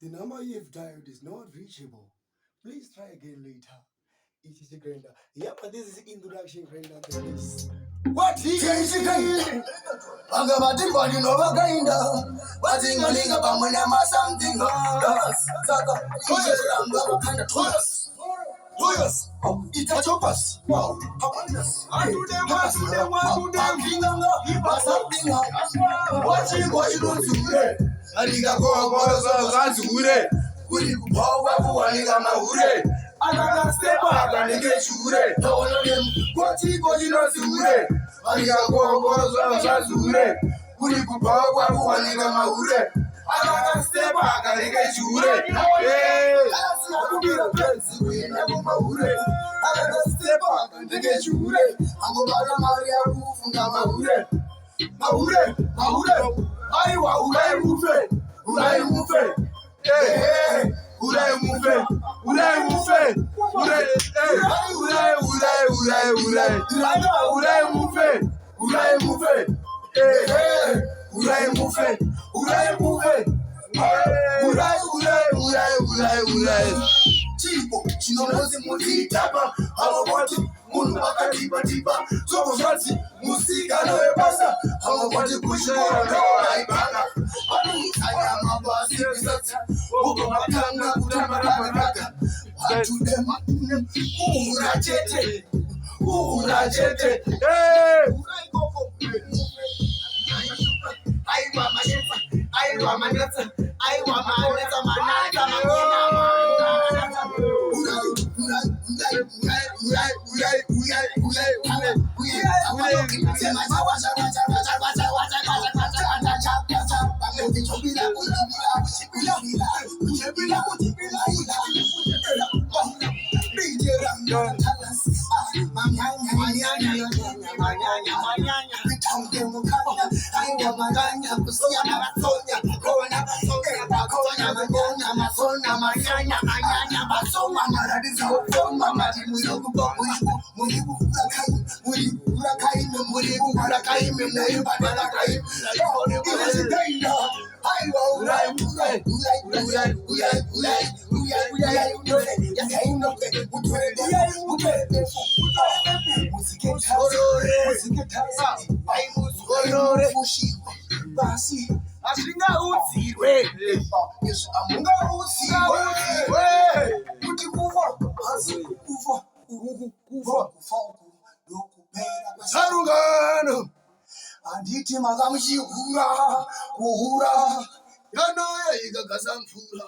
The number you've dialed is not reachable. Please try again later. It is a grinder. Yeah, but this is introduction grinder. What is it? I'm about to body no grinder. What's in my nigga? I'm when I'm something. Lawyers, it's a choppers. Wow, I do them, what you don't do? I think I go about hure. Will you power one in my hure? I got a step back and get hure. No one of them, what you don't do? I think I go about hure. Will you power one in my hure? I got a step back and get hure. I be the prince, we never hure. I got a step back and get hure. I'm about to marry a roof and I'm a hure. Mahure, I want Hure, chinonzi mutitapa havavati munhu vakatipa sokuzvanzi musika novebasa havavati kushikoaibana vanoitsanya mabasi visatsa vobva vatanga kutambararaka vatudemaune kuhura chete aiwa mashefa aiwa manatsa aiwa manatsa Sarugano anditi makamuchihura kuhura yanoya ikagasamfura.